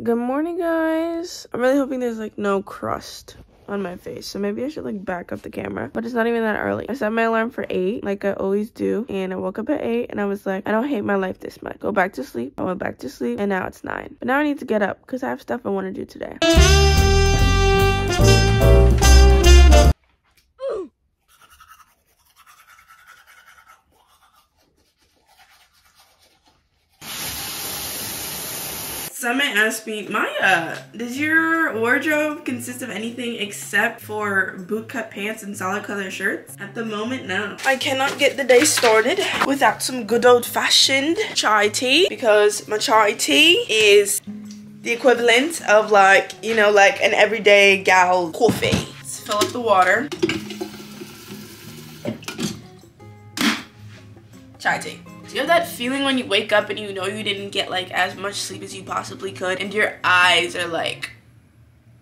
Good morning, guys. I'm really hoping there's like no crust on my face, so maybe I should like back up the camera, but it's not even that early. I set my alarm for 8 like I always do, and I woke up at 8 and I was like, I don't hate my life this much. Go back to sleep. I went back to sleep and now it's 9, but now I need to get up because I have stuff I want to do today. Someone asked me, Maya, does your wardrobe consist of anything except for bootcut pants and solid color shirts? At the moment, no. I cannot get the day started without some good old-fashioned chai tea, because my chai tea is the equivalent of like, you know, like an everyday gal coffee. Let's fill up the water. Chai tea. Do you have that feeling when you wake up and you know you didn't get like as much sleep as you possibly could and your eyes are like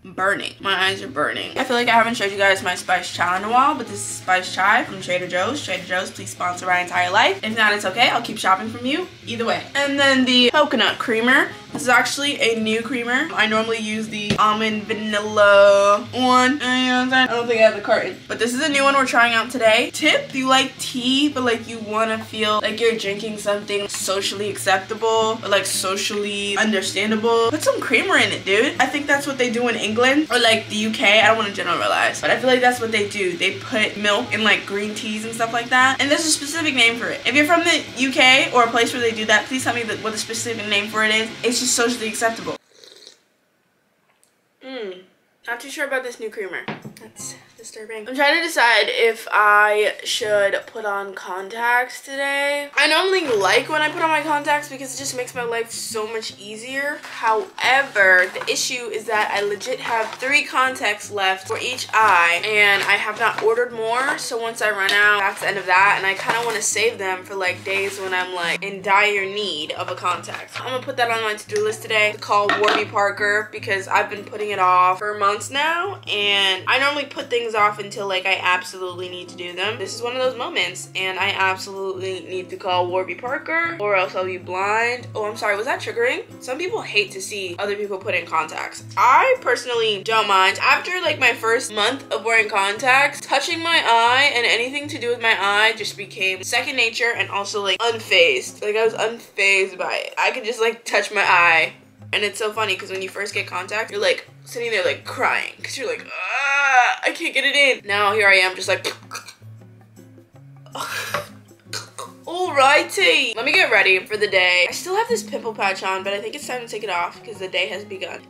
burning? My eyes are burning. I feel like I haven't showed you guys my spice chai in a while, but this is spice chai from Trader Joe's. Trader Joe's, please sponsor my entire life. If not, it's okay. I'll keep shopping from you. Either way. And then the coconut creamer. This is actually a new creamer. I normally use the almond vanilla one. I don't think I have the carton, but this is a new one we're trying out today. Tip, if you like tea, but like you want to feel like you're drinking something socially acceptable, but like socially understandable, put some creamer in it, dude. I think that's what they do in England or like the UK. I don't want to generalize, but I feel like that's what they do. They put milk in like green teas and stuff like that. And there's a specific name for it. If you're from the UK or a place where they do that, please tell me what the specific name for it is. It's just socially acceptable. Not too sure about this new creamer. That's disturbing. I'm trying to decide if I should put on contacts today. I normally like when I put on my contacts because it just makes my life so much easier. However, the issue is that I legit have 3 contacts left for each eye and I have not ordered more. So once I run out, that's the end of that, and I kind of want to save them for like days when I'm like in dire need of a contact. I'm gonna put that on my to-do list today to call Warby Parker because I've been putting it off for months now, and I normally put things off until like I absolutely need to do them. This is one of those moments and I absolutely need to call Warby Parker or else I'll be blind. Oh, I'm sorry, was that triggering? Some people hate to see other people put in contacts. I personally don't mind. After like my first month of wearing contacts, touching my eye and anything to do with my eye just became second nature and also like unfazed. Like I was unfazed by it. I could just like touch my eye. And it's so funny because when you first get contact, you're like sitting there like crying because you're like, ah, I can't get it in. Now here I am just like, alrighty. Let me get ready for the day. I still have this pimple patch on, but I think it's time to take it off because the day has begun.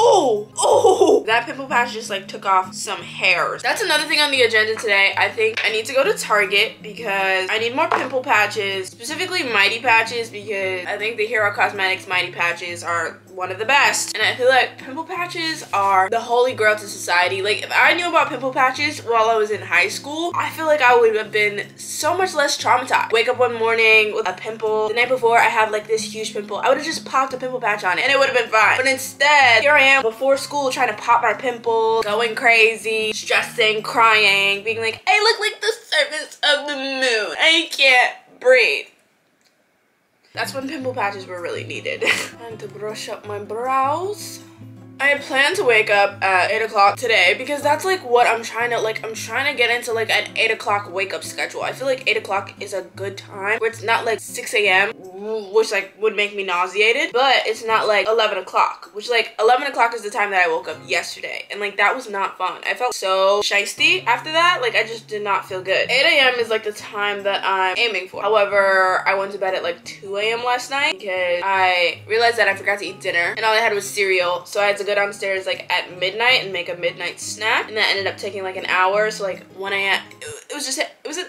Oh, that pimple patch just like took off some hairs. That's another thing on the agenda today. I think I need to go to Target because I need more pimple patches, specifically mighty patches, because I think the Hero Cosmetics mighty patches are one of the best. And I feel like pimple patches are the holy grail to society. Like if I knew about pimple patches while I was in high school, I feel like I would have been so much less traumatized. Wake up one morning with a pimple. The night before I have like this huge pimple. I would have just popped a pimple patch on it and it would have been fine. But instead, here I am before school trying to pop my pimple, going crazy, stressing, crying, being like, I look like the surface of the moon. I can't breathe. That's when pimple patches were really needed. Time to brush up my brows. I had planned to wake up at 8 o'clock today because that's like what I'm trying to get into like an 8 o'clock wake up schedule. I feel like 8 o'clock is a good time where it's not like 6 a.m. which like would make me nauseated, but it's not like 11 o'clock, which like 11 o'clock is the time that I woke up yesterday, and like that was not fun. I felt so shiesty after that. Like I just did not feel good. 8 a.m. is like the time that I'm aiming for. However, I went to bed at like 2 a.m. last night because I realized that I forgot to eat dinner and all I had was cereal, so I had to go downstairs like at midnight and make a midnight snack, and that ended up taking like an hour. So like 1 a.m. it was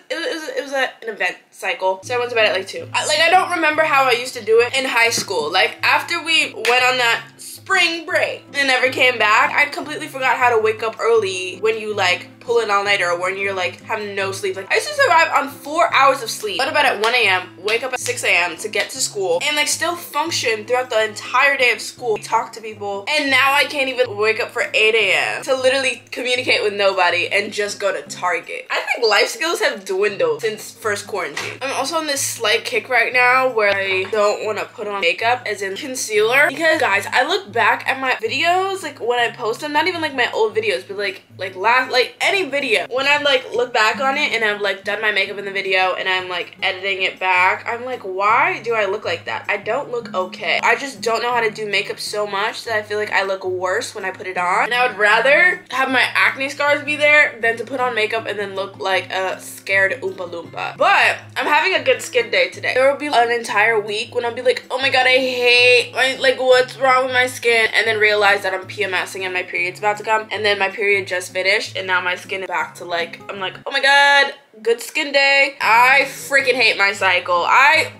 an event cycle. So I went to bed at like 2. I don't remember how I used to do it in high school. Like after we went on that spring break and never came back, I completely forgot how to wake up early when you like pull an all-nighter or when you're like having no sleep. Like I used to survive on 4 hours of sleep. Go to bed at 1 a.m., wake up at 6 a.m. to get to school and like still function throughout the entire day of school, talk to people, and now I can't even wake up for 8 a.m. to literally communicate with nobody and just go to Target. I think life skills have dwindled since first quarantine. I'm also on this slight kick right now where I don't want to put on makeup, as in concealer, because guys, I look back at my videos, like when I post them, not even like my old videos, but like any video, when I like look back on it and I've like done my makeup in the video and I'm like editing it back, I'm like, why do I look like that? I don't look okay. I just don't know how to do makeup so much that I feel like I look worse when I put it on, and I would rather have my acne scars be there than to put on makeup and then look like a scared Oompa Loompa. But I'm having a good skin day today. There will be an entire week when I'll be like, oh my god, I hate like what's wrong with my skin, and then realize that I'm PMSing and my period's about to come, and then my period just finished and now my skin is back to like, I'm like, oh my god, good skin day. I freaking hate my cycle. I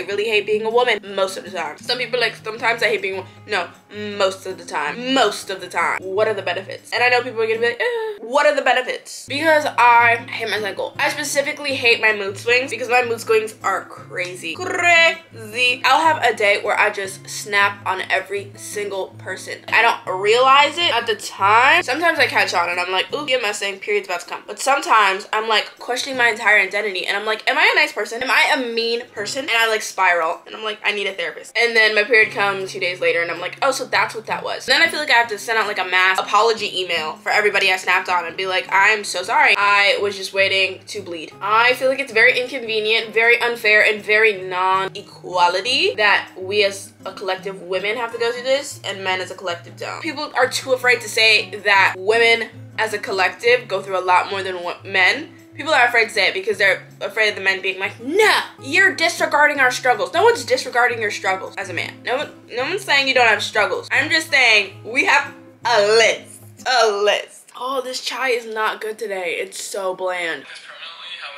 really hate being a woman most of the time. Some people are like, sometimes I hate being a woman. No, most of the time. Most of the time. What are the benefits? And I know people are gonna be like, what are the benefits? Because I hate my cycle. I specifically hate my mood swings because my mood swings are crazy. Crazy. I'll have a day where I just snap on every single person. I don't realize it at the time. Sometimes I catch on and I'm like, ooh, PMSing, period's about to come. But sometimes I'm like questioning my entire identity and I'm like, am I a nice person? Am I a mean person? And I like spiral and I'm like, I need a therapist. And then my period comes 2 days later and I'm like, oh, so that's what that was. And then I feel like I have to send out like a mass apology email for everybody I snapped on and be like, I'm so sorry. I was just waiting to bleed. I feel like it's very inconvenient, very unfair, and very non-equality that we as a collective women have to go through this and men as a collective don't. People are too afraid to say that women as a collective go through a lot more than men. People are afraid to say it because they're afraid of the men being like, no, you're disregarding our struggles. No one's disregarding your struggles as a man. No one's saying you don't have struggles. I'm just saying we have a list. A list. Oh, this chai is not good today. It's so bland. That's permanently how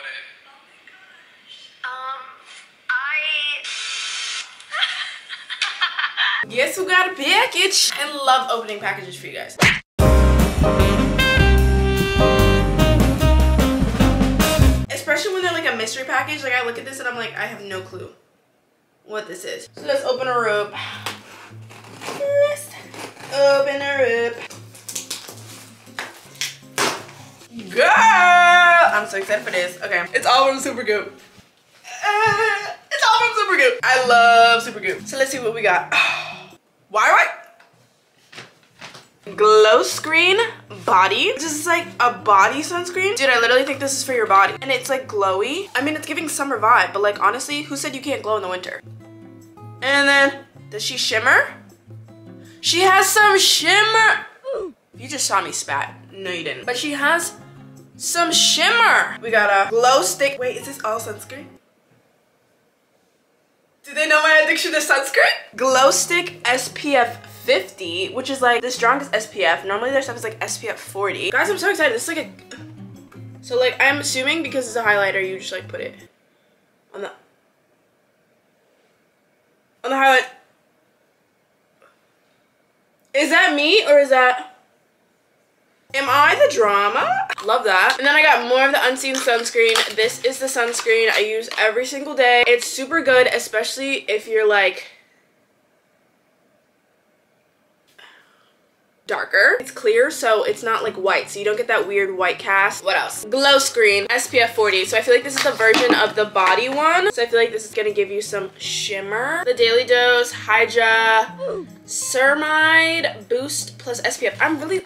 it is. Guess who got a package? I love opening packages for you guys. Especially when they're like a mystery package. Like I look at this and I'm like, I have no clue what this is. So let's open her up. Let's open her up. Girl! I'm so excited for this. Okay. It's all from Supergoop. It's all from Supergoop. I love Supergoop. So let's see what we got. Why do I? Glow Screen Body. This is like a body sunscreen. Dude, I literally think this is for your body. And it's like glowy. I mean, it's giving summer vibe, but like honestly, who said you can't glow in the winter? And then, does she shimmer? She has some shimmer. You just saw me spat. No, you didn't. But she has some shimmer. We got a glow stick. Wait, is this all sunscreen? Do they know my addiction to sunscreen? Glow stick SPF 50, which is like the strongest SPF. Normally their stuff is like SPF 40. Guys, I'm so excited. This is like a... So like, I'm assuming because it's a highlighter, you just like put it on the highlight. Is that me or is that... Am I the drama? Love that. And then I got more of the Unseen sunscreen. This is the sunscreen I use every single day. It's super good, especially if you're like darker. It's clear, so it's not like white, so you don't get that weird white cast. What else? Glow Screen SPF 40. So I feel like this is the version of the body one. So I feel like this is gonna give you some shimmer. The Daily Dose Hydra Ceramide Boost plus SPF. I'm really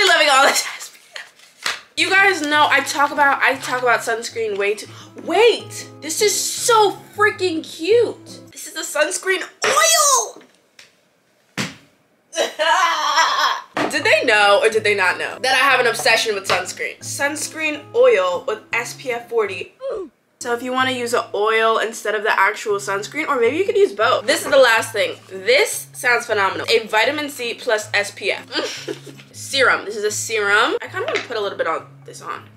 loving all this SPF. You guys know I talk about sunscreen way too. Wait, this is so freaking cute. This is the sunscreen oil. Did they know or did they not know that I have an obsession with sunscreen? Sunscreen oil with SPF 40. So if you want to use an oil instead of the actual sunscreen, or maybe you could use both. This is the last thing. This sounds phenomenal. A vitamin C plus SPF. Serum. This is a serum. I kind of want to put a little bit on this on.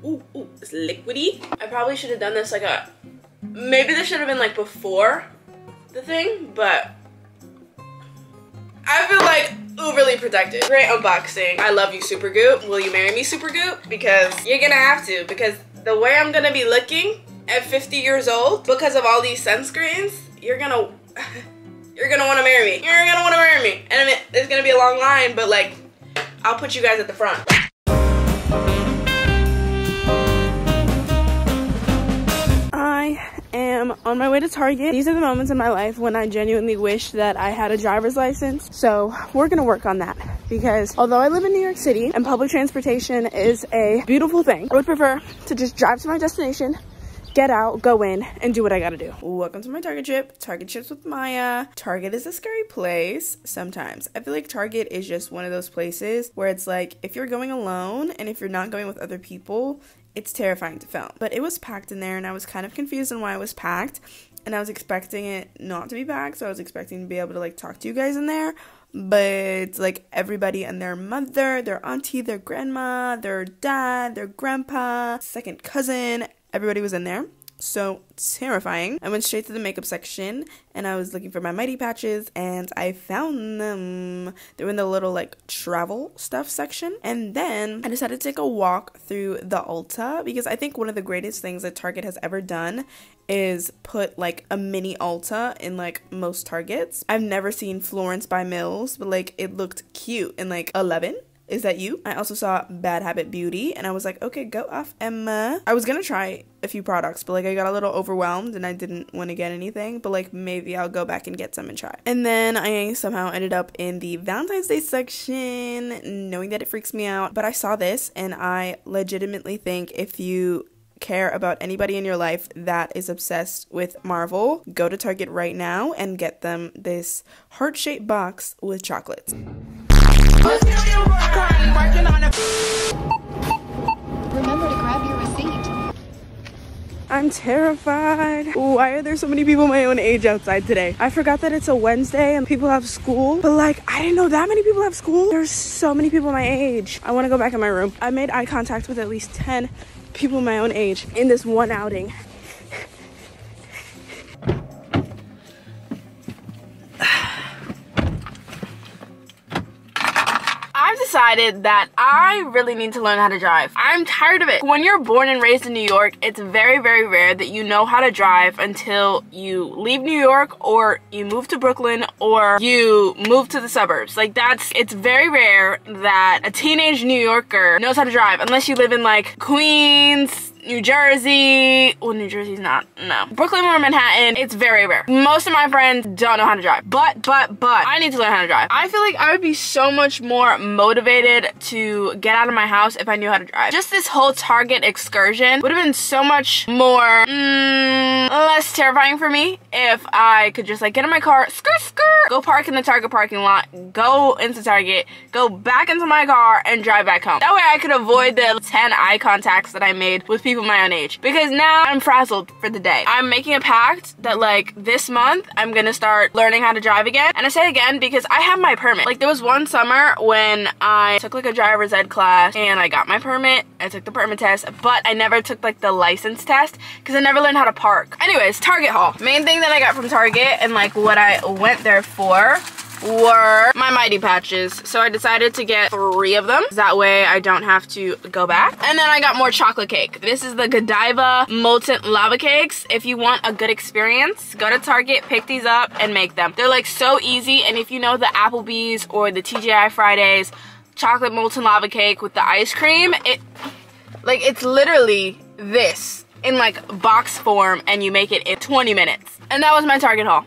Ooh, it's liquidy. I probably should have done this like a... Maybe this should have been like before the thing, but... I feel like overly protected. Great unboxing. I love you, Supergoop. Will you marry me, Supergoop? Because you're gonna have to, because the way I'm gonna be looking at 50 years old because of all these sunscreens, you're gonna want to marry me. You're gonna want to marry me. And I mean, there's gonna be a long line, but like, I'll put you guys at the front. I am on my way to Target. These are the moments in my life when I genuinely wish that I had a driver's license. So we're gonna work on that, because although I live in New York City and public transportation is a beautiful thing, I would prefer to just drive to my destination, get out, go in, and do what I gotta do. Welcome to my Target trip. Target trips with Maya. Target is a scary place sometimes. I feel like Target is just one of those places where it's like, if you're going alone and if you're not going with other people, it's terrifying to film. But it was packed in there, and I was kind of confused on why it was packed, and I was expecting it not to be packed, so I was expecting to be able to like talk to you guys in there. But like everybody and their mother, their auntie, their grandma, their dad, their grandpa, second cousin, everybody was in there. So terrifying. I went straight to the makeup section and I was looking for my mighty patches, and I found them. They were in the little like travel stuff section. And then I decided to take a walk through the Ulta, because I think one of the greatest things that Target has ever done is put like a mini Ulta in like most Targets. I've never seen Florence by Mills, but like it looked cute in like 11. Is that you? I also saw Bad Habit Beauty, and I was like, okay, go off, Emma. I was gonna try a few products, but like I got a little overwhelmed and I didn't want to get anything, but like maybe I'll go back and get some and try. And then I somehow ended up in the Valentine's Day section, knowing that it freaks me out. But I saw this, and I legitimately think if you care about anybody in your life that is obsessed with Marvel, go to Target right now and get them this heart-shaped box with chocolates. Remember to grab your receipt. I'm terrified. Why are there so many people my own age outside today? I forgot that it's a Wednesday and people have school, but like I didn't know that many people have school. There's so many people my age. I want to go back in my room. I made eye contact with at least 10 people my own age in this one outing. I've decided that I really need to learn how to drive. I'm tired of it. When you're born and raised in New York, it's very, very rare that you know how to drive until you leave New York, or you move to Brooklyn, or you move to the suburbs. Like it's very rare that a teenage New Yorker knows how to drive unless you live in like Queens, New Jersey. Well, New Jersey's not, no. Brooklyn or Manhattan, it's very rare. Most of my friends don't know how to drive. But, I need to learn how to drive. I feel like I would be so much more motivated to get out of my house if I knew how to drive. Just this whole Target excursion would have been so much more, less terrifying for me if I could just like get in my car, go park in the Target parking lot, go into Target, go back into my car, and drive back home. That way I could avoid the 10 eye contacts that I made with people my own age, because now I'm frazzled for the day. I'm making a pact that like this month I'm gonna start learning how to drive again. And I say again because I have my permit. Like there was one summer when I took like a driver's ed class and I got my permit. I took the permit test, but I never took like the license test because I never learned how to park. Anyways, Target haul. Main thing that I got from Target and like what I went there for were my mighty patches. So I decided to get 3 of them. That way I don't have to go back. And then I got more chocolate cake. This is the Godiva Molten Lava Cakes. If you want a good experience, go to Target, pick these up, and make them. They're like so easy. And if you know the Applebee's or the TGI Fridays chocolate molten lava cake with the ice cream, it's literally this in like box form, and you make it in 20 minutes. And that was my Target haul.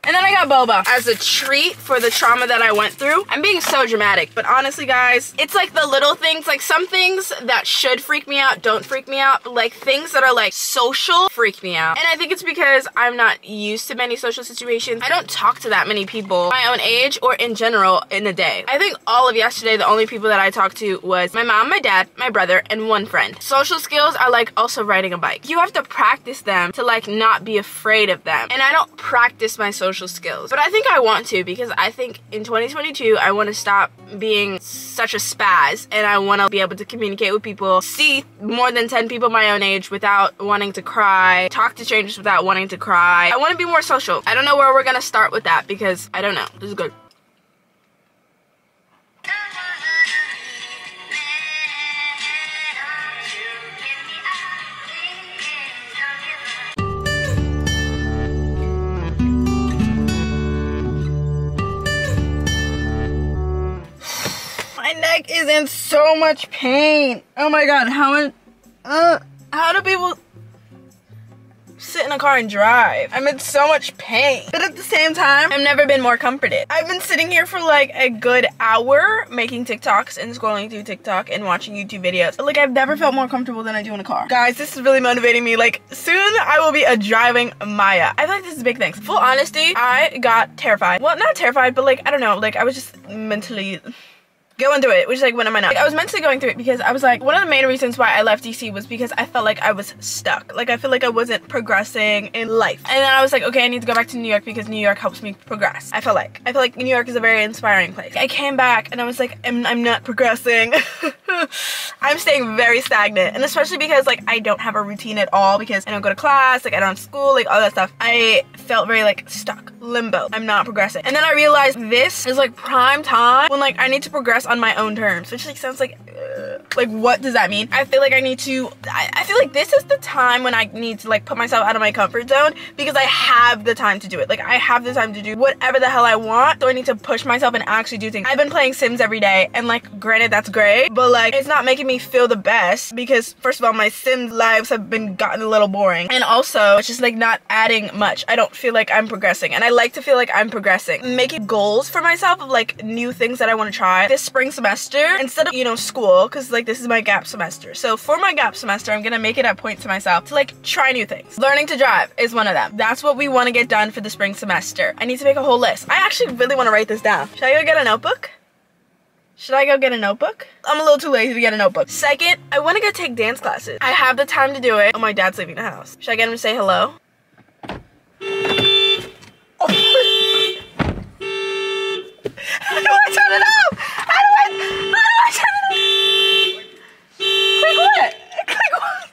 And then I got boba as a treat for the trauma that I went through. I'm being so dramatic, but honestly, guys, it's like the little things, like some things that should freak me out don't freak me out, but like things that are like social freak me out. And I think it's because I'm not used to many social situations. I don't talk to that many people my own age or in general in a day. I think all of yesterday, the only people that I talked to was my mom, my dad, my brother, and one friend. Social skills are like also riding a bike. You have to practice them to like not be afraid of them. And I don't practice my social skills, but I think I want to, because I think in 2022 I want to stop being such a spaz, and I want to be able to communicate with people, see more than 10 people my own age without wanting to cry, talk to strangers without wanting to cry. I want to be more social. I don't know where we're gonna start with that, because I don't know. This is good. is in so much pain. Oh my god, how do people sit in a car and drive? I'm in so much pain. But at the same time, I've never been more comforted. I've been sitting here for like a good hour making TikToks and scrolling through TikTok and watching YouTube videos. Like, I've never felt more comfortable than I do in a car. Guys, this is really motivating me. Like, soon I will be a driving Maya. I feel like this is a big thing. Full honesty, I got terrified. Well, not terrified, but like, I don't know. Like, I was just mentally going through it, which is like, when am I not? Like, I was mentally going through it because I was like, one of the main reasons why I left DC was because I felt like I was stuck. Like, I feel like I wasn't progressing in life. And then I was like, okay, I need to go back to New York because New York helps me progress. I feel like New York is a very inspiring place. I came back and I was like, I'm not progressing. I'm staying very stagnant. And especially because like, I don't have a routine at all because I don't go to class, like I don't have school, like all that stuff. I felt very like stuck, limbo. I'm not progressing. And then I realized this is like prime time when like I need to progress on my own terms, which like sounds like what does that mean? I feel like I need to, I feel like this is the time when I need to like put myself out of my comfort zone because I have the time to do it. Like, I have the time to do whatever the hell I want, so I need to push myself and actually do things. I've been playing Sims every day, and like, granted, that's great, but like, it's not making me feel the best because first of all, my Sims lives have been gotten a little boring, and also it's just like not adding much. I don't feel like I'm progressing, and I like to feel like I'm progressing. Making goals for myself of like new things that I want to try this spring semester instead of, you know, school, because like this is my gap semester. So for my gap semester, I'm gonna make it a point to myself to like try new things. Learning to drive is one of them. That's what we want to get done for the spring semester. I need to make a whole list. I actually really want to write this down. Should I go get a notebook? Should I go get a notebook? I'm a little too lazy to get a notebook. Second, I want to go take dance classes. I have the time to do it. Oh, my dad's leaving the house. Should I get him to say hello? Oh. How do I turn it off? How do I turn it off? Click what? Click what?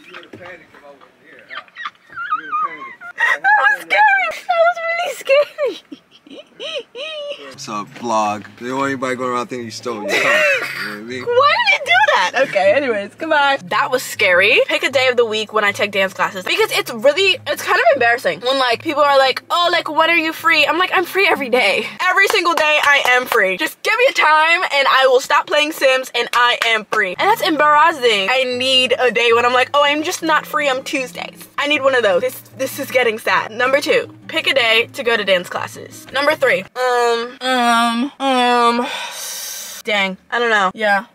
You would have panicked if I wasn't here, huh? You would have panicked. That was scary. That was really scary. What's up, vlog? They don't want anybody going around thinking you stole your car. You know what I mean? Why did you do that? Okay, anyways, goodbye. That was scary. Pick a day of the week when I take dance classes because it's kind of embarrassing when like people are like, oh, like when are you free? I'm like, I'm free every day. Every single day I am free. Just give me a time and I will stop playing Sims and I am free. And that's embarrassing. I need a day when I'm like, oh, I'm just not free on Tuesdays. I need one of those. This is getting sad. Number 2, pick a day to go to dance classes. Number 3, dang, I don't know. Yeah.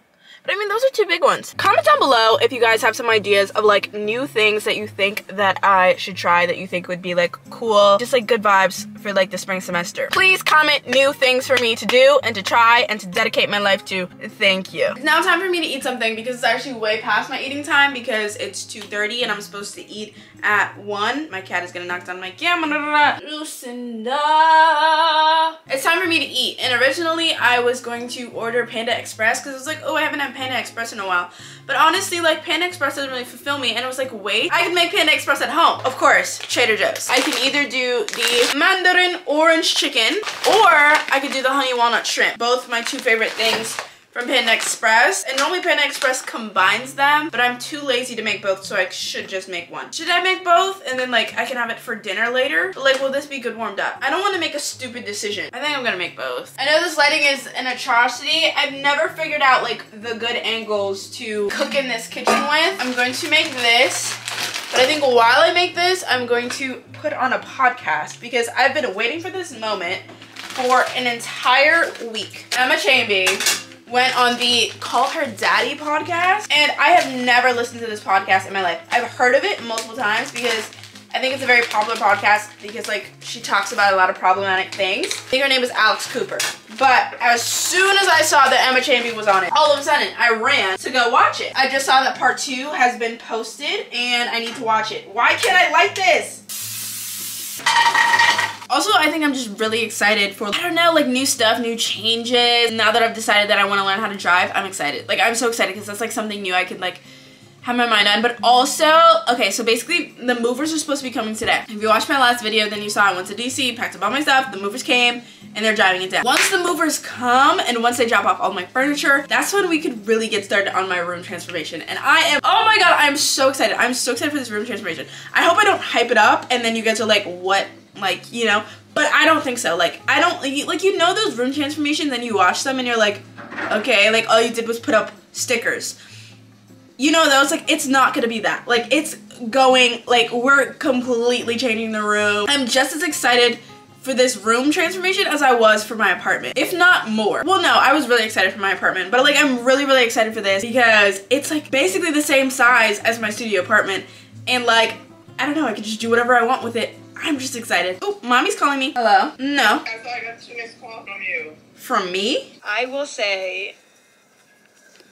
But I mean, those are 2 big ones. Comment down below if you guys have some ideas of like new things that you think that I should try that you think would be like cool, just like good vibes for like the spring semester. Please comment new things for me to do and to try and to dedicate my life to. Thank you. It's now time for me to eat something because it's actually way past my eating time because it's 2:30 and I'm supposed to eat at 1. My cat is gonna knock down my camera. Lucinda. It's time for me to eat, and originally I was going to order Panda Express because I was like, oh, I haven't had Panda Express in a while. But honestly, like, Panda Express doesn't really fulfill me, and I was like, wait, I can make Panda Express at home. Of course, Trader Joe's. I can either do the Mandarin Orange Chicken or I could do the Honey Walnut Shrimp. Both my 2 favorite things from Panda Express, and normally Panda Express combines them, but I'm too lazy to make both, so I should just make one. Should I make both and then like I can have it for dinner later? But like, will this be good warmed up? I don't want to make a stupid decision. I think I'm gonna make both. I know this lighting is an atrocity. I've never figured out like the good angles to cook in this kitchen with. I'm going to make this, but I think while I make this, I'm going to put on a podcast because I've been waiting for this moment for an entire week. 𝐿𝐤𝐬𝐬𝐬 went on the Call Her Daddy podcast, and I have never listened to this podcast in my life. I've heard of it multiple times because I think it's a very popular podcast because like she talks about a lot of problematic things. I think her name is Alex Cooper. But as soon as I saw that 𝐿𝐤𝐬𝐬𝐬𝐬 was on it, all of a sudden I ran to go watch it. I just saw that part 2 has been posted and I need to watch it. Why can't I like this? Also, I think I'm just really excited for, I don't know, like new stuff, new changes. Now that I've decided that I want to learn how to drive, I'm excited. Like, I'm so excited because that's like something new I could like have my mind on. But also, okay, so basically the movers are supposed to be coming today. If you watched my last video, then you saw I went to DC, packed up all my stuff, the movers came, and they're driving it down. Once the movers come and once they drop off all my furniture, that's when we could really get started on my room transformation. And I am, oh my god, I'm so excited. I'm so excited for this room transformation. I hope I don't hype it up and then you guys are like, what? Like, you know, But I don't think so. Like, I don't, like, you know those room transformations and you watch them and you're like, okay, like, all you did was put up stickers. You know those, like, it's not gonna be that. Like, it's going, like, we're completely changing the room. I'm just as excited for this room transformation as I was for my apartment, if not more. Well, no, I was really excited for my apartment, but like I'm really, really excited for this because it's like basically the same size as my studio apartment, and like, I don't know, I can just do whatever I want with it. I'm just excited. Oh, mommy's calling me. Hello? No. I thought I got 2 missed calls from you. From me? I will say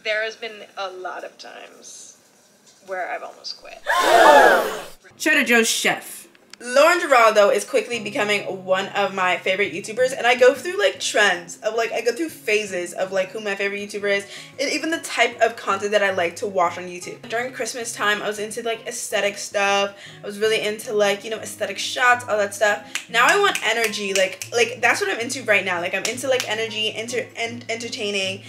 there has been a lot of times where I've almost quit. Trader Joe's chef. Lauren Geraldo is quickly becoming one of my favorite YouTubers, and I go through like trends of like, I go through phases of like who my favorite YouTuber is and even the type of content that I like to watch on YouTube. During Christmas time, I was into like aesthetic stuff. I was really into like, you know, aesthetic shots, all that stuff. Now I want energy, like that's what I'm into right now. Like I'm into like energy, entertaining,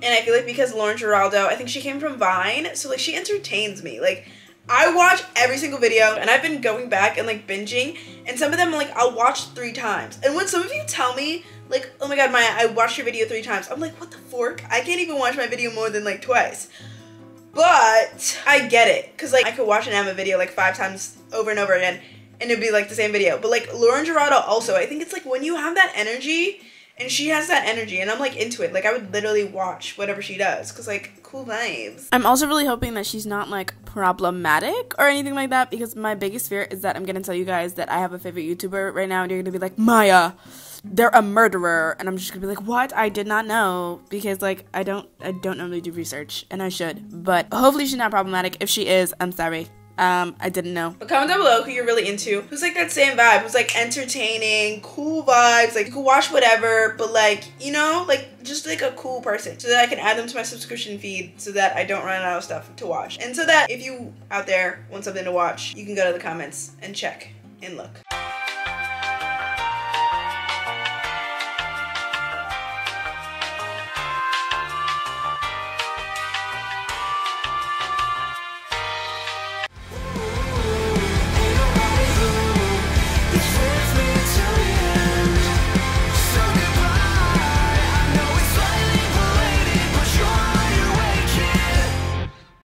and I feel like because Lauren Geraldo, I think she came from Vine, so like she entertains me. Like I watch every single video, and I've been going back and like binging, and some of them like I'll watch 3 times. And when some of you tell me like, oh my god, Maya, I watched your video 3 times, I'm like, what the fork? I can't even watch my video more than like twice. But I get it, because like I could watch an Emma video like 5 times over and over again and it'd be like the same video. But like Lauren Geraldo also, I think it's like when you have that energy, and she has that energy, and I'm like into it. Like I would literally watch whatever she does, because like cool vibes. I'm also really hoping that she's not like problematic or anything like that, because my biggest fear is that I'm gonna tell you guys that I have a favorite YouTuber right now and you're gonna be like, Maya, they're a murderer, and I'm just gonna be like, what? I did not know, because like I don't normally do research, and I should, but hopefully she's not problematic. If she is, I'm sorry. I didn't know. But comment down below who you're really into, who's like that same vibe, who's like entertaining, cool vibes, like you can watch whatever, but like, you know, like just like a cool person, so that I can add them to my subscription feed so that I don't run out of stuff to watch, and so that if you out there want something to watch, you can go to the comments and check and look.